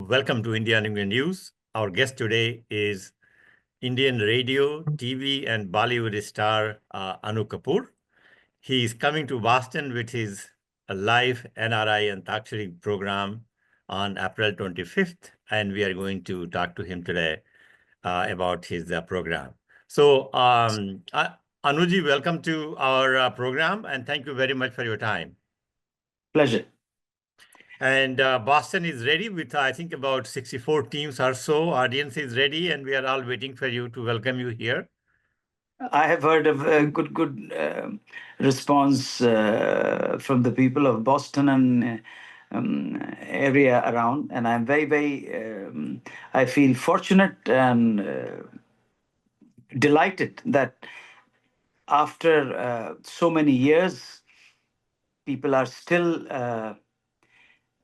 Welcome to India News. Our guest today is Indian radio, TV, and Bollywood star Annu Kapoor. He is coming to Boston with his live NRI Antakshari program on April 25th, and we are going to talk to him today about his program. So, Anuji, welcome to our program, and thank you very much for your time. Pleasure. And Boston is ready with, I think, about 64 teams or so. Audience is ready, and we are all waiting for you to welcome you here. I have heard of a good response from the people of Boston and area around, and I'm very I feel fortunate and delighted that after so many years, people are still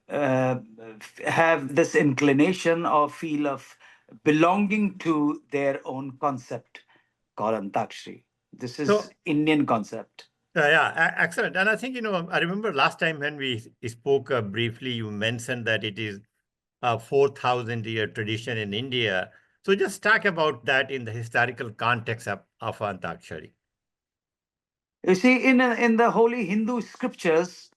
have this inclination or feel of belonging to their own concept called Antakshari. This is Indian concept. Excellent. And I think, I remember last time when we spoke briefly, you mentioned that it is a 4,000-year tradition in India. So just talk about that in the historical context of Antakshari. You see, in the holy Hindu scriptures,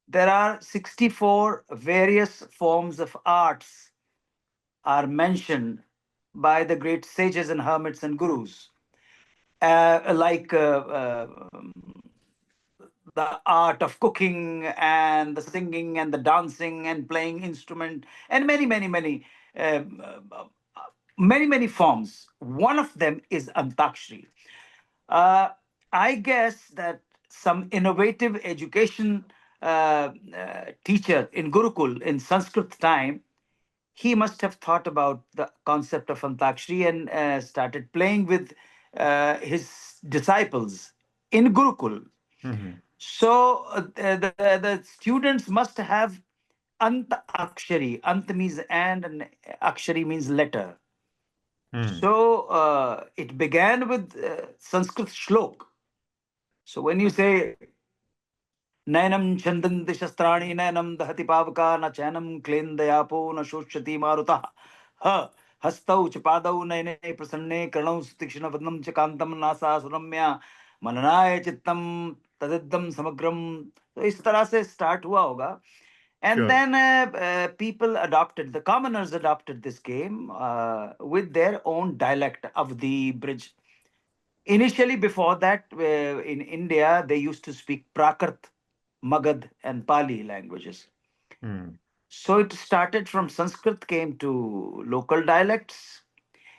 there are 64 various forms of arts are mentioned by the great sages and hermits and gurus. Like the art of cooking and the singing and the dancing and playing instrument and many forms. One of them is Antakshari. I guess that some innovative education teacher in Gurukul in Sanskrit time, he must have thought about the concept of Antakshari and started playing with his disciples in Gurukul. Mm-hmm. So the students must have Antakshari. Ant means and Akshari means letter. So it began with Sanskrit shlok. So when you say Nainam chandanti shastrani nainam dahati pavaka na chanam klendayapo na shoshati maruta ha hastau chapadau naine prasanne karnau sutikshana vadnam chakantam nasa suramya mananaya chittam tadiddam samagram. So इस तरह से start हुआ होगा. And then people adopted, the commoners adopted this game with their own dialect of the bridge. Initially, before that, in India, they used to speak Prakrit, Magad, and Pali languages. So it started from Sanskrit, came to local dialects.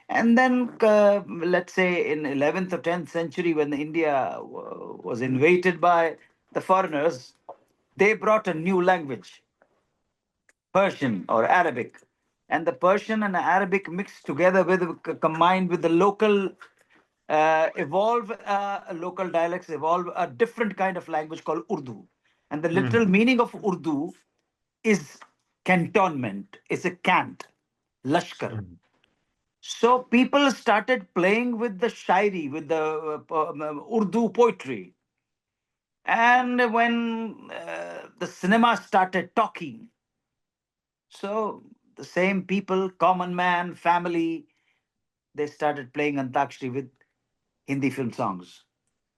And then, let's say, in 11th or 10th century, when India was invaded by the foreigners, they brought a new language, Persian or Arabic. And the Persian and Arabic mixed together combined with the local local dialects evolve a different kind of language called Urdu. And the literal meaning of Urdu is cantonment, is a cant, lashkar. So people started playing with the shairi, with the Urdu poetry. And when the cinema started talking, so the same people, common man, family, they started playing Antakshari with Hindi film songs.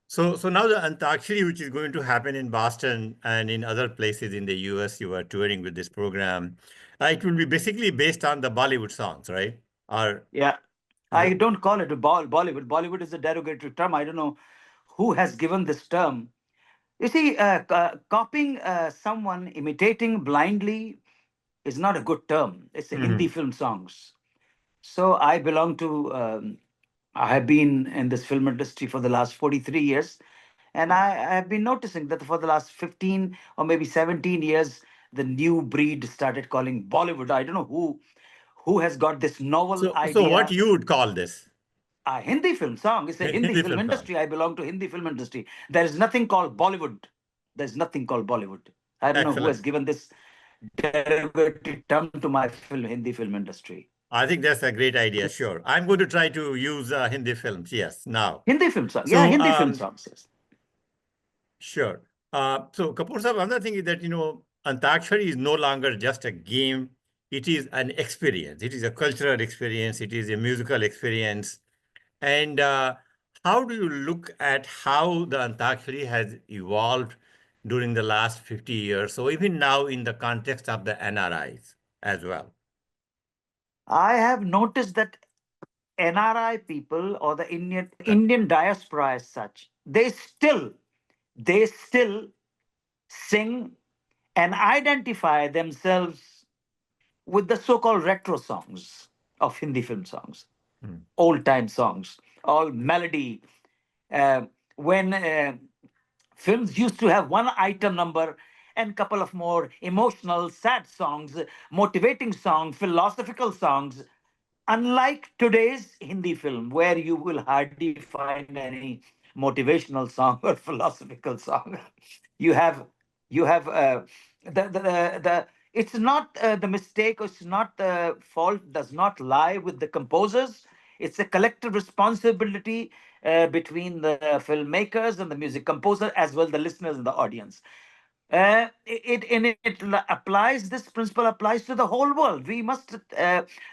So now the Antakshari, which is going to happen in Boston and in other places in the US, you are touring with this program. It will be basically based on the Bollywood songs, right? Yeah. I don't call it a Bollywood. Bollywood is a derogatory term. I don't know who has given this term. You see, copying someone, imitating blindly is not a good term. It's Hindi film songs. So I belong to, I have been in this film industry for the last 43 years. And I have been noticing that for the last 15 or maybe 17 years, the new breed started calling Bollywood. I don't know who has got this novel idea. So what you would call this? A Hindi film song. It's a Hindi film industry. I belong to Hindi film industry. There is nothing called Bollywood. There's nothing called Bollywood. I don't know who has given this derogatory term to my Hindi film industry. I think that's a great idea. Sure. I'm going to try to use Hindi films. Yes, now. Hindi film songs. Yeah, Hindi film songs. Yes. Sure. So Kapoor sir, another thing is that, Antakshari is no longer just a game. it is an experience. It is a cultural experience. It is a musical experience. And how do you look at how the Antakshari has evolved during the last 50 years? So even now in the context of the NRIs as well. I have noticed that NRI people or the Indian diaspora as such, they still sing and identify themselves with the so-called retro songs of Hindi film songs, Hmm. old-time songs, all melody. Uh, when films used to have one item number and couple of more emotional, sad songs, motivating songs, philosophical songs. Unlike today's Hindi film, where you will hardly find any motivational song or philosophical song, you have you have the it's not the mistake, it's not the fault, does not lie with the composers. It's a collective responsibility between the filmmakers and the music composer, as well the listeners and the audience. It applies, this principle applies to the whole world. We must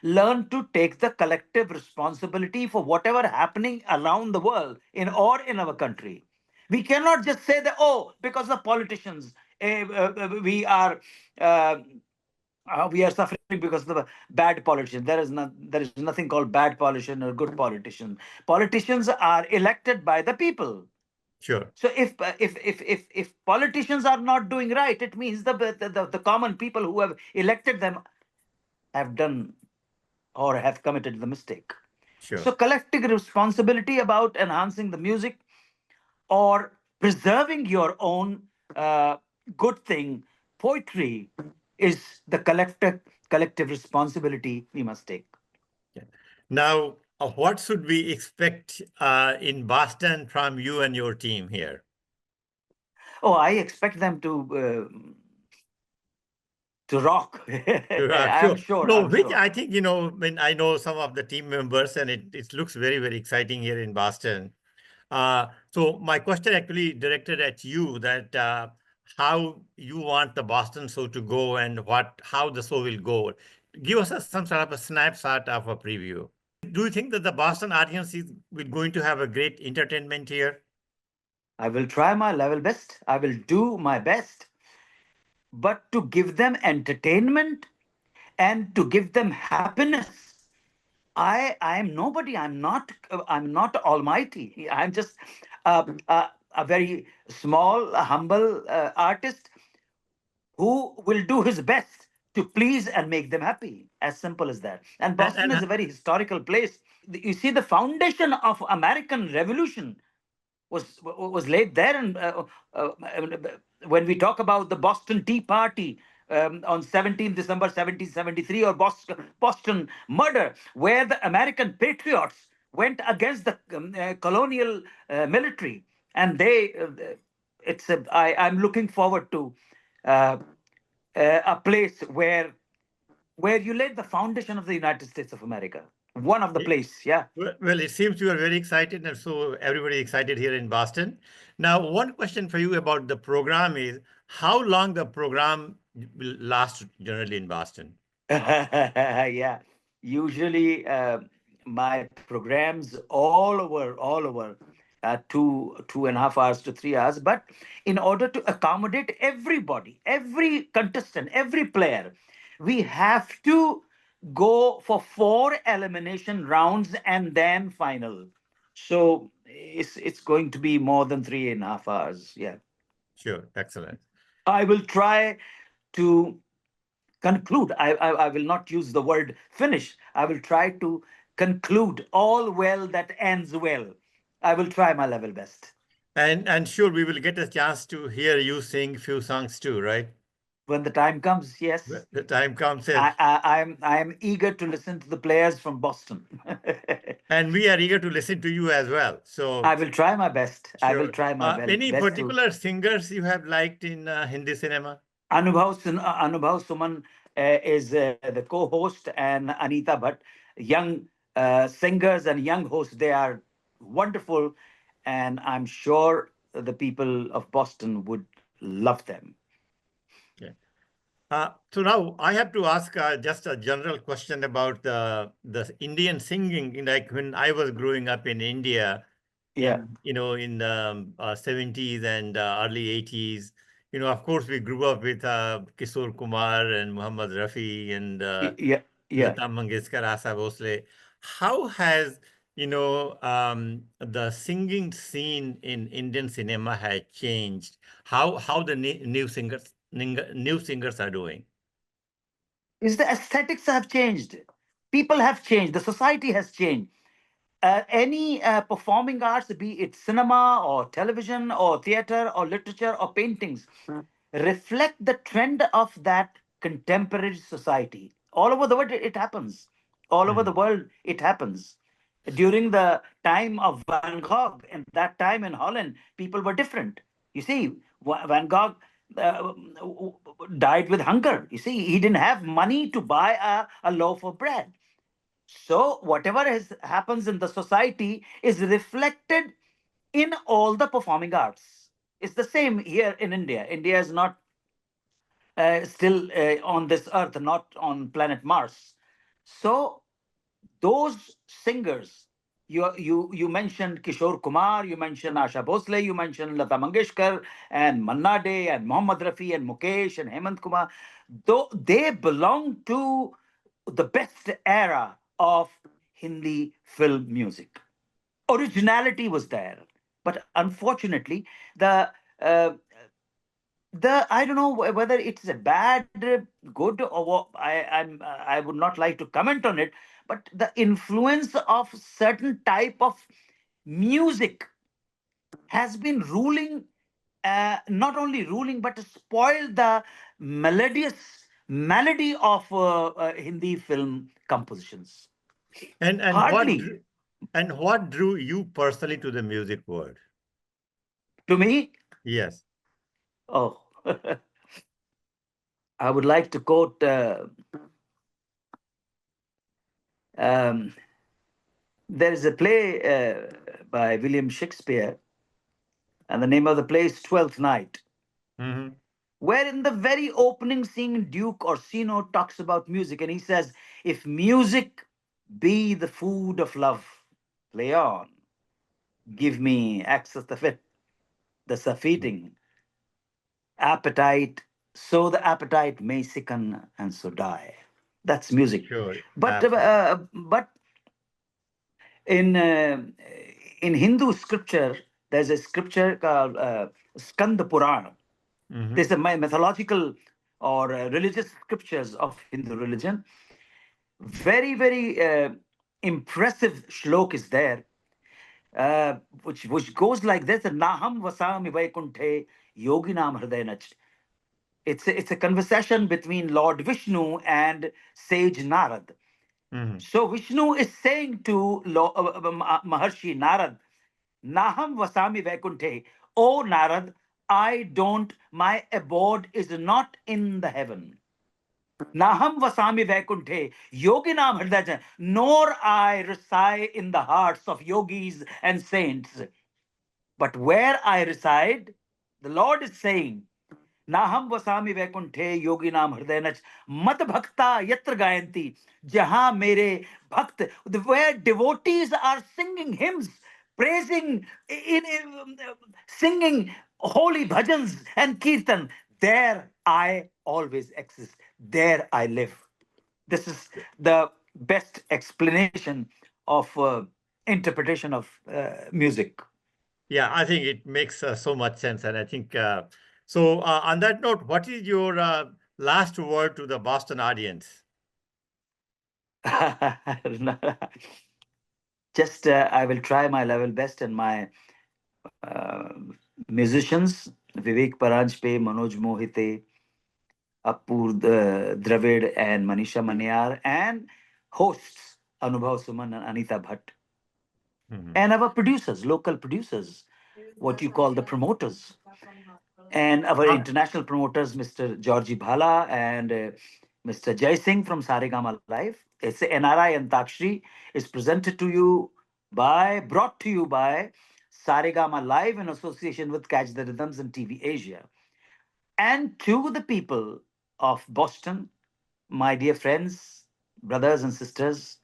learn to take the collective responsibility for whatever happening around the world in our country. We cannot just say that, oh, because of politicians, we are. We are suffering because of the bad politician. There is nothing called bad politician or good politician. Politicians are elected by the people. Sure. So if politicians are not doing right, it means the common people who have elected them have done or have committed the mistake. Sure. So collective responsibility about enhancing the music or preserving your own good thing, poetry, is the collective responsibility we must take. Yeah. Now, what should we expect in Boston from you and your team here? Oh, I expect them to rock. I'm Sure. sure. No, I'm which sure. I think, when I know some of the team members and it looks very, very exciting here in Boston. So my question actually directed at you that how you want the Boston show to go and how the show will go. Give us some sort of a snapshot of a preview. Do you think that the Boston audience is going to have a great entertainment here? I will try my level best. I will do my best. But to give them entertainment and to give them happiness, I am nobody. I'm not almighty. I'm just a very small, humble artist who will do his best to please and make them happy. As simple as that. And Boston And is a very historical place. You see, the foundation of American Revolution was laid there. And when we talk about the Boston Tea Party on 17th December 1773, or Boston murder, where the American patriots went against the colonial military, and I'm looking forward to uh, a place where you laid the foundation of the United States of America. One of the place, yeah. Well, it seems you are very excited, and so everybody excited here in Boston. Now, one question for you about the program is how long the program will last generally in Boston? Yeah, usually my programs all over 2.5 hours to 3 hours. But in order to accommodate everybody, every contestant, every player, we have to go for 4 elimination rounds and then final. So it's going to be more than 3.5 hours. Yeah, Sure, excellent. I will try to conclude. I will not use the word finish. I will try to conclude all well that ends well. I will try my level best. And sure, we will get a chance to hear you sing few songs too, right? When the time comes, When yes. the time comes in. I'm eager to listen to the players from Boston. And we are eager to listen to you as well. So I will try my best. I will sure. try my Any best to. particular singers you have liked in Hindi cinema? Anubhav Suman is the co-host, and Anita Bhatt, young singers and young hosts. They are wonderful, and I'm sure the people of Boston would love them. Okay. So now I have to ask just a general question about the Indian singing. Like when I was growing up in India, Yeah, in the 70s and early 80s, of course we grew up with Kishore Kumar and Muhammad Rafi and yeah, yeah. Lata Mangeshkar, Asa Bhosle. How has the singing scene in Indian cinema has changed? How the new singers are doing? Is the aesthetics have changed. People have changed. The society has changed. Any performing arts, be it cinema or television or theater or literature or paintings, reflect the trend of that contemporary society. All over the world, it happens. All over the Mhm. world, it happens. During the time of Van Gogh, in that time in Holland, people were different. You see, Van Gogh uh, died with hunger. You see, he didn't have money to buy a loaf of bread. So whatever happens in the society is reflected in all the performing arts. It's the same here in India. India is not still on this earth, not on planet Mars. So those singers, you mentioned Kishore Kumar, you mentioned Asha Bhosle, you mentioned Lata Mangeshkar and Manna Dey and Mohammad Rafi and Mukesh and Hemant Kumar, though they belong to the best era of Hindi film music. Originality was there, but unfortunately, uh, the I don't know whether it's a bad, good, or what. I would not like to comment on it, but the influence of certain type of music has been ruling, not only ruling but spoiled the melodious melody of Hindi film compositions. And and what Hardly. drew, and what drew you personally to the music world? To me, Yes. oh, I would like to quote. Um, there is a play by William Shakespeare, and the name of the play is Twelfth Night, Hmm. where in the very opening scene, Duke Orsino talks about music, and he says, "If music be the food of love, play on, give me access to it, the sufficing appetite, so the appetite may sicken and so die." That's music. Sure. Absolutely. But in Hindu scripture, there's a scripture called Skanda Purana. Hmm. There's a mythological or religious scriptures of Hindu religion. Very impressive shlok is there, which goes like this: Naham vasami vaikunthe yoginam hridayanach. It's a conversation between Lord Vishnu and sage Narad. Hmm. So Vishnu is saying to Maharshi Narad, Naham Vasami Vaikunthe, O Narad, I don't, my abode is not in the heaven. Naham Vasami Vaikunthe, Yoginam Hridaja, nor I reside in the hearts of yogis and saints. But where I reside, the Lord is saying, Naham Vasami Vaikunthe Yoginam Hridayanach Mad Bhakta Yatra Gayanti, Jahan Mere Bhakt, where devotees are singing hymns, praising, singing holy bhajans and kirtan, there I always exist, there I live. This is the best explanation of interpretation of music. Yeah, I think it makes so much sense, and I think so. On that note, what is your last word to the Boston audience? Just I will try my level best, and my uh, musicians Vivek Paranjpe, Manoj Mohite, Appur Dravid, and Manisha Manyar, and hosts Anubhav Suman and Anita Bhatt, Mhm. and our producers, local producers, what you call the promoters, and our Uh, international promoters, Mr. Georgie Bhala and Mr. Jai Singh from Saregama Live. It's NRI Antakshari is presented to you brought to you by Saregama Live in association with Catch the Rhythms and TV Asia. And to the people of Boston, my dear friends, brothers and sisters,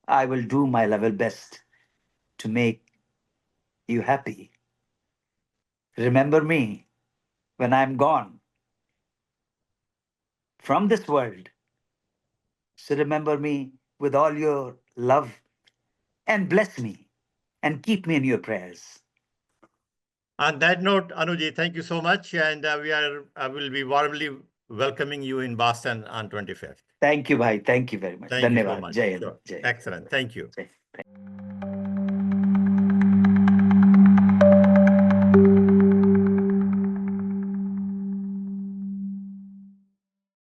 I will do my level best to make you happy. Remember me when I'm gone from this world. So remember me with all your love and bless me and keep me in your prayers. On that note, Anuji, thank you so much. And will be warmly welcoming you in Boston on 25th. Thank you, bhai. Thank you very much. Thank you so Dhanyavad. much. Jai Hind. Sure. Jai Hind. Excellent. Thank you. Jai.